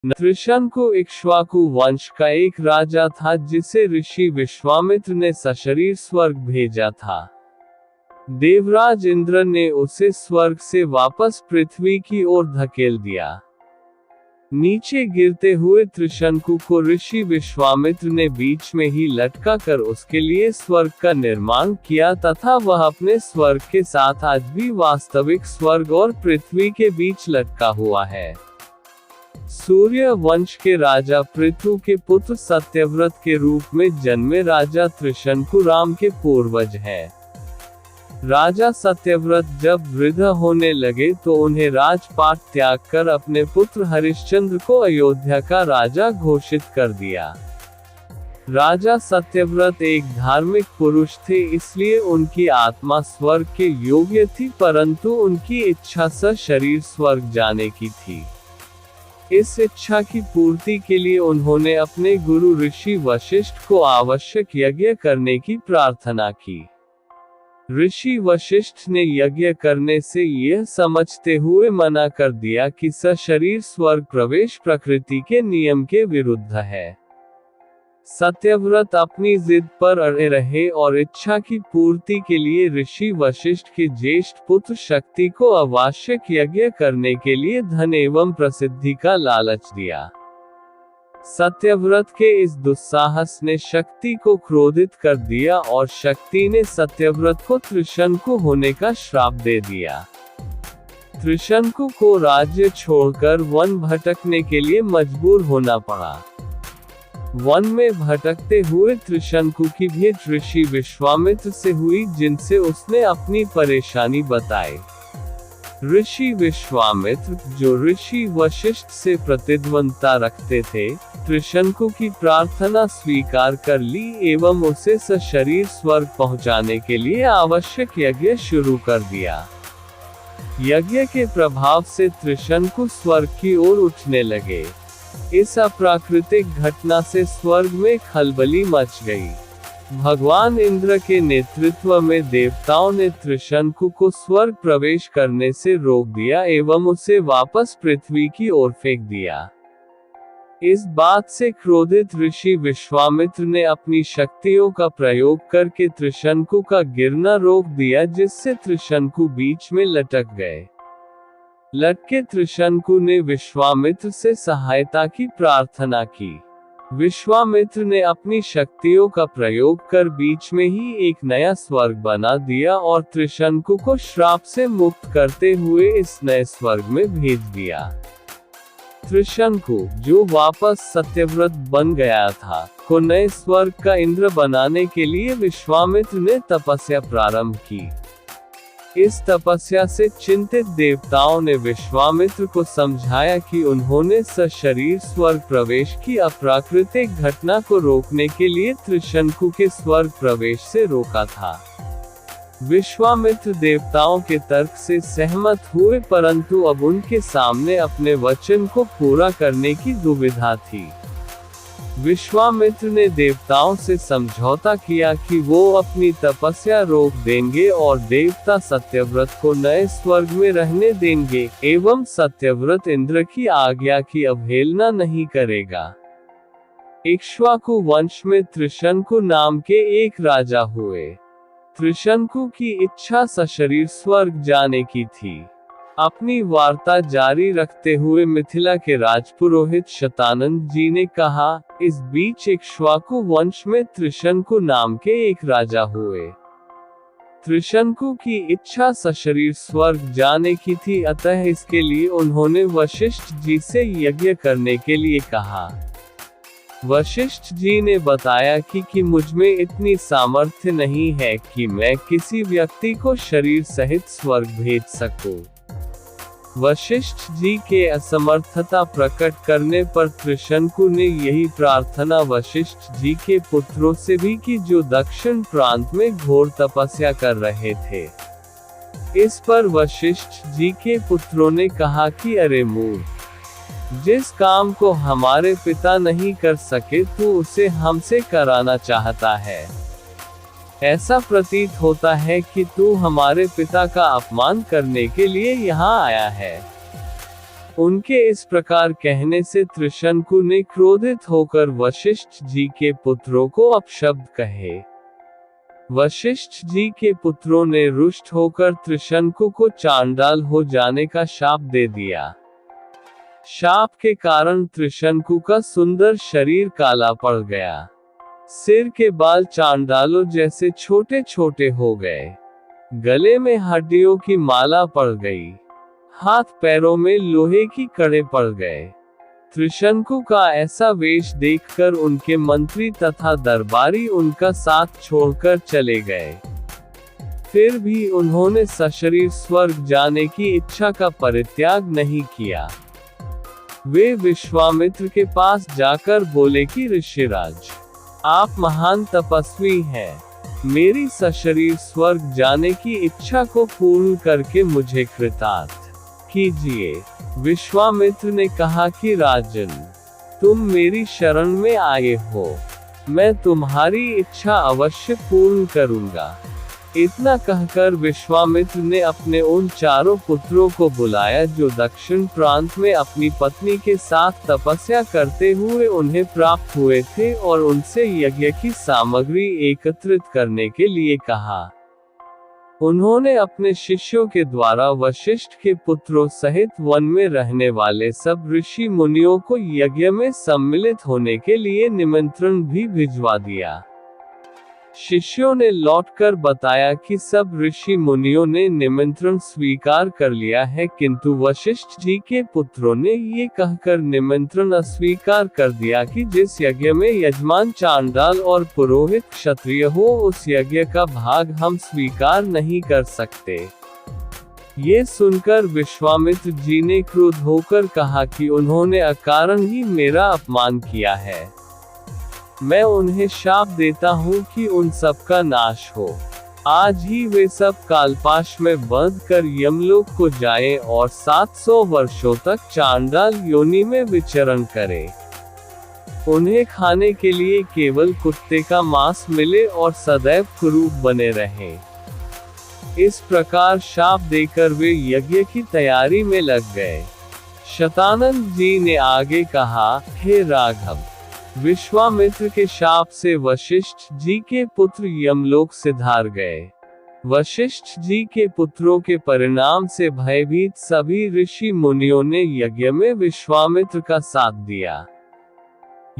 त्रिशंकु इक्ष्वाकु वंश का एक राजा था जिसे ऋषि विश्वामित्र ने सशरीर स्वर्ग भेजा था। देवराज इंद्र ने उसे स्वर्ग से वापस पृथ्वी की ओर धकेल दिया। नीचे गिरते हुए त्रिशंकु को ऋषि विश्वामित्र ने बीच में ही लटका कर उसके लिए स्वर्ग का निर्माण किया तथा वह अपने स्वर्ग के साथ आज भी वास्तविक स्वर्ग और पृथ्वी के बीच लटका हुआ है। सूर्य वंश के राजा पृथु के पुत्र सत्यव्रत के रूप में जन्मे राजा त्रिशंकु राम के पूर्वज हैं। राजा सत्यव्रत जब वृद्ध होने लगे तो उन्हें राजपाट त्याग कर अपने पुत्र हरिश्चंद्र को अयोध्या का राजा घोषित कर दिया। राजा सत्यव्रत एक धार्मिक पुरुष थे, इसलिए उनकी आत्मा स्वर्ग के योग्य थी, परंतु उनकी इच्छा सशरीर स्वर्ग जाने की थी। इस इच्छा की पूर्ति के लिए उन्होंने अपने गुरु ऋषि वशिष्ठ को आवश्यक यज्ञ करने की प्रार्थना की। ऋषि वशिष्ठ ने यज्ञ करने से यह समझते हुए मना कर दिया कि सशरीर स्वर्ग प्रवेश प्रकृति के नियम के विरुद्ध है। सत्यव्रत अपनी जिद पर अड़े रहे और इच्छा की पूर्ति के लिए ऋषि वशिष्ठ के ज्येष्ठ पुत्र शक्ति को आवश्यक यज्ञ करने के लिए धन एवं प्रसिद्धि का लालच दिया। सत्यव्रत के इस दुस्साहस ने शक्ति को क्रोधित कर दिया और शक्ति ने सत्यव्रत को त्रिशंकु होने का श्राप दे दिया। त्रिशंकु को राज्य छोड़कर वन भटकने के लिए मजबूर होना पड़ा। वन में भटकते हुए त्रिशंकु की भेंट ऋषि विश्वामित्र से हुई, जिनसे उसने अपनी परेशानी बताई। ऋषि विश्वामित्र, जो ऋषि वशिष्ठ से प्रतिद्वंद्विता रखते थे, त्रिशंकु की प्रार्थना स्वीकार कर ली एवं उसे सशरीर स्वर्ग पहुंचाने के लिए आवश्यक यज्ञ शुरू कर दिया। यज्ञ के प्रभाव से त्रिशंकु स्वर्ग की ओर उठने लगे। इस अप्राकृतिक घटना से स्वर्ग में खलबली मच गई। भगवान इंद्र के नेतृत्व में देवताओं ने त्रिशंकु को स्वर्ग प्रवेश करने से रोक दिया एवं उसे वापस पृथ्वी की ओर फेंक दिया। इस बात से क्रोधित ऋषि विश्वामित्र ने अपनी शक्तियों का प्रयोग करके त्रिशंकु का गिरना रोक दिया, जिससे त्रिशंकु बीच में लटक गए। लटके त्रिशंकु ने विश्वामित्र से सहायता की प्रार्थना की। विश्वामित्र ने अपनी शक्तियों का प्रयोग कर बीच में ही एक नया स्वर्ग बना दिया और त्रिशंकु को श्राप से मुक्त करते हुए इस नए स्वर्ग में भेज दिया। त्रिशंकु, जो वापस सत्यव्रत बन गया था, को नए स्वर्ग का इंद्र बनाने के लिए विश्वामित्र ने तपस्या प्रारंभ की। इस तपस्या से चिंतित देवताओं ने विश्वामित्र को समझाया कि उन्होंने सशरीर स्वर्ग प्रवेश की अप्राकृतिक घटना को रोकने के लिए त्रिशंकु के स्वर्ग प्रवेश से रोका था। विश्वामित्र देवताओं के तर्क से सहमत हुए, परंतु अब उनके सामने अपने वचन को पूरा करने की दुविधा थी। विश्वामित्र ने देवताओं से समझौता किया कि वो अपनी तपस्या रोक देंगे और देवता सत्यव्रत को नए स्वर्ग में रहने देंगे एवं सत्यव्रत इंद्र की आज्ञा की अवहेलना नहीं करेगा। इक्ष्वाकु वंश में त्रिशंकु नाम के एक राजा हुए। त्रिशंकु की इच्छा सशरीर स्वर्ग जाने की थी। अपनी वार्ता जारी रखते हुए मिथिला के राजपुरोहित शतानंद जी ने कहा, इस बीच इक्ष्वाकु वंश में त्रिशंकु नाम के एक राजा हुए। त्रिशंकु की इच्छा सशरीर स्वर्ग जाने की थी, अतः इसके लिए उन्होंने वशिष्ठ जी से यज्ञ करने के लिए कहा। वशिष्ठ जी ने बताया कि मुझमें इतनी सामर्थ्य नहीं है कि मैं किसी व्यक्ति को शरीर सहित स्वर्ग भेज सकूं। वशिष्ठ जी के असमर्थता प्रकट करने पर त्रिशंकु ने यही प्रार्थना वशिष्ठ जी के पुत्रों से भी की, जो दक्षिण प्रांत में घोर तपस्या कर रहे थे। इस पर वशिष्ठ जी के पुत्रों ने कहा कि अरे मूर्ख, जिस काम को हमारे पिता नहीं कर सके तू उसे हमसे कराना चाहता है। ऐसा प्रतीत होता है कि तू हमारे पिता का अपमान करने के लिए यहाँ आया है। उनके इस प्रकार कहने से त्रिशंकु ने क्रोधित होकर वशिष्ठ जी के पुत्रों को अपशब्द कहे। वशिष्ठ जी के पुत्रों ने रुष्ट होकर त्रिशंकु को चांडाल हो जाने का शाप दे दिया। शाप के कारण त्रिशंकु का सुंदर शरीर काला पड़ गया। सिर के बाल चांडालों जैसे छोटे छोटे हो गए। गले में हड्डियों की माला पड़ गई। हाथ पैरों में लोहे की कड़े पड़ गए। त्रिशंकु का ऐसा वेश देखकर उनके मंत्री तथा दरबारी उनका साथ छोड़कर चले गए। फिर भी उन्होंने सशरीर स्वर्ग जाने की इच्छा का परित्याग नहीं किया। वे विश्वामित्र के पास जाकर बोले कि ऋषिराज, आप महान तपस्वी हैं। मेरी सशरीर स्वर्ग जाने की इच्छा को पूर्ण करके मुझे कृतार्थ कीजिए। विश्वामित्र ने कहा कि राजन, तुम मेरी शरण में आए हो, मैं तुम्हारी इच्छा अवश्य पूर्ण करूंगा। इतना कहकर विश्वामित्र ने अपने उन चारों पुत्रों को बुलाया जो दक्षिण प्रांत में अपनी पत्नी के साथ तपस्या करते हुए उन्हें प्राप्त हुए थे, और उनसे यज्ञ की सामग्री एकत्रित करने के लिए कहा। उन्होंने अपने शिष्यों के द्वारा वशिष्ठ के पुत्रों सहित वन में रहने वाले सब ऋषि मुनियों को यज्ञ में सम्मिलित होने के लिए निमंत्रण भी भिजवा दिया। शिष्यों ने लौटकर बताया कि सब ऋषि मुनियों ने निमंत्रण स्वीकार कर लिया है, किंतु वशिष्ठ जी के पुत्रों ने ये कहकर निमंत्रण अस्वीकार कर दिया कि जिस यज्ञ में यजमान चांडाल और पुरोहित क्षत्रिय हो, उस यज्ञ का भाग हम स्वीकार नहीं कर सकते। ये सुनकर विश्वामित्र जी ने क्रुद्ध होकर कहा कि उन्होंने अकारण ही मेरा अपमान किया है। मैं उन्हें शाप देता हूँ कि उन सब का नाश हो। आज ही वे सब कालपाश में बंध कर यमलोक को जाएं और 700 वर्षों तक चांडाल योनि में विचरण करें। उन्हें खाने के लिए केवल कुत्ते का मांस मिले और सदैव कुरूप बने रहें। इस प्रकार शाप देकर वे यज्ञ की तैयारी में लग गए। शतानंद जी ने आगे कहा, हे राघव, विश्वामित्र के शाप से वशिष्ठ जी के पुत्र यमलोक सिधार गए। वशिष्ठ जी के पुत्रों के परिणाम से भयभीत सभी ऋषि मुनियों ने यज्ञ में विश्वामित्र का साथ दिया।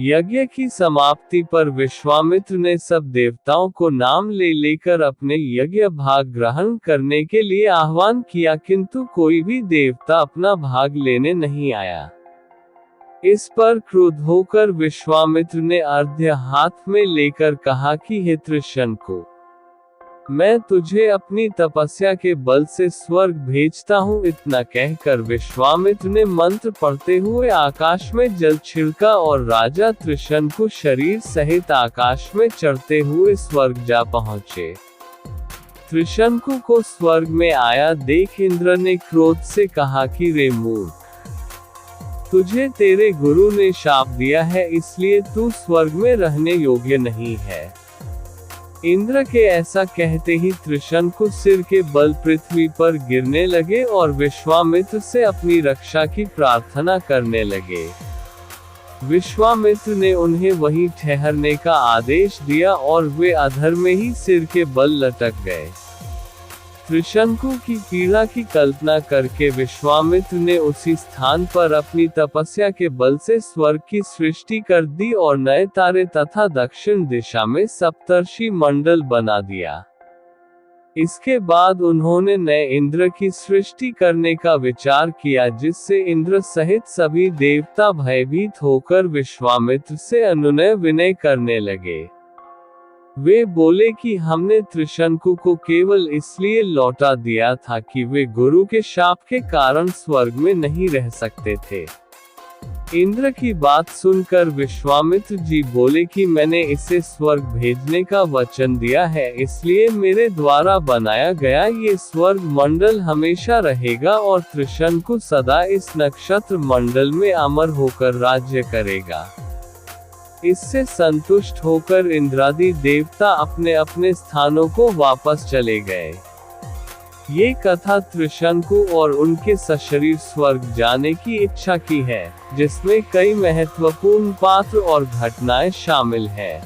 यज्ञ की समाप्ति पर विश्वामित्र ने सब देवताओं को नाम ले लेकर अपने यज्ञ भाग ग्रहण करने के लिए आह्वान किया, किंतु कोई भी देवता अपना भाग लेने नहीं आया। इस पर क्रुद्ध होकर विश्वामित्र ने अर्घ्य हाथ में लेकर कहा कि हे त्रिशंकु, मैं तुझे अपनी तपस्या के बल से स्वर्ग भेजता हूँ। इतना कहकर विश्वामित्र ने मंत्र पढ़ते हुए आकाश में जल छिड़का और राजा त्रिशंकु शरीर सहित आकाश में चढ़ते हुए स्वर्ग जा पहुँचे। त्रिशंकु को स्वर्ग में आया देख इंद्र ने क्रोध से कहा कि रे मूर्ख, तुझे तेरे गुरु ने शाप दिया है, इसलिए तू स्वर्ग में रहने योग्य नहीं है। इंद्र के ऐसा कहते ही त्रिशंकु सिर के बल पृथ्वी पर गिरने लगे और विश्वामित्र से अपनी रक्षा की प्रार्थना करने लगे। विश्वामित्र ने उन्हें वहीं ठहरने का आदेश दिया और वे अधर में ही सिर के बल लटक गए। त्रिशंकु की पीड़ा की कल्पना करके विश्वामित्र ने उसी स्थान पर अपनी तपस्या के बल से स्वर्ग की सृष्टि कर दी और नए तारे तथा दक्षिण दिशा में सप्तर्षि मंडल बना दिया। इसके बाद उन्होंने नए इंद्र की सृष्टि करने का विचार किया, जिससे इंद्र सहित सभी देवता भयभीत होकर विश्वामित्र से अनुनय विनय करने लगे। वे बोले कि हमने त्रिशंकु को केवल इसलिए लौटा दिया था कि वे गुरु के शाप के कारण स्वर्ग में नहीं रह सकते थे। इंद्र की बात सुनकर विश्वामित्र जी बोले कि मैंने इसे स्वर्ग भेजने का वचन दिया है, इसलिए मेरे द्वारा बनाया गया ये स्वर्ग मंडल हमेशा रहेगा और त्रिशंकु सदा इस नक्षत्र मंडल में अमर होकर राज्य करेगा। इससे संतुष्ट होकर इंद्रादि देवता अपने अपने स्थानों को वापस चले गए। ये कथा त्रिशंकु और उनके सशरीर स्वर्ग जाने की इच्छा की है, जिसमें कई महत्वपूर्ण पात्र और घटनाएं शामिल हैं।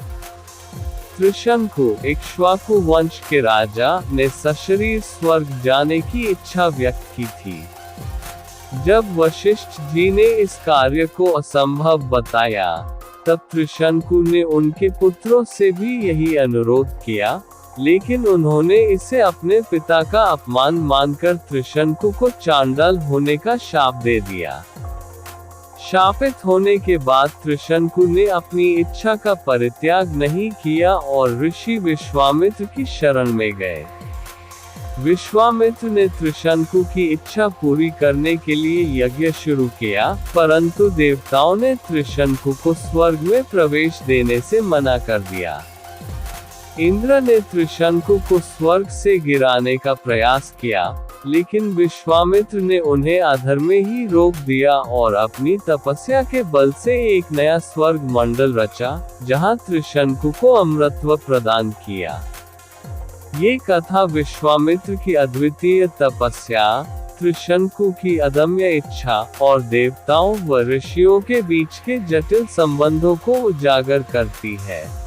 त्रिशंकु, इक्ष्वाकु वंश के राजा, ने सशरीर स्वर्ग जाने की इच्छा व्यक्त की थी। जब वशिष्ठ जी ने इस कार्य को असंभव बताया, तब त्रिशंकु ने उनके पुत्रों से भी यही अनुरोध किया, लेकिन उन्होंने इसे अपने पिता का अपमान मानकर त्रिशंकु को चांडाल होने का शाप दे दिया। शापित होने के बाद त्रिशंकु ने अपनी इच्छा का परित्याग नहीं किया और ऋषि विश्वामित्र की शरण में गए। विश्वामित्र ने त्रिशंकु की इच्छा पूरी करने के लिए यज्ञ शुरू किया, परंतु देवताओं ने त्रिशंकु को स्वर्ग में प्रवेश देने से मना कर दिया। इंद्र ने त्रिशंकु को स्वर्ग से गिराने का प्रयास किया, लेकिन विश्वामित्र ने उन्हें अधर में ही रोक दिया और अपनी तपस्या के बल से एक नया स्वर्ग मंडल रचा, जहां त्रिशंकु को अमरत्व प्रदान किया। ये कथा विश्वामित्र की अद्वितीय तपस्या, त्रिशंकु की अदम्य इच्छा और देवताओं व ऋषियों के बीच के जटिल संबंधों को उजागर करती है।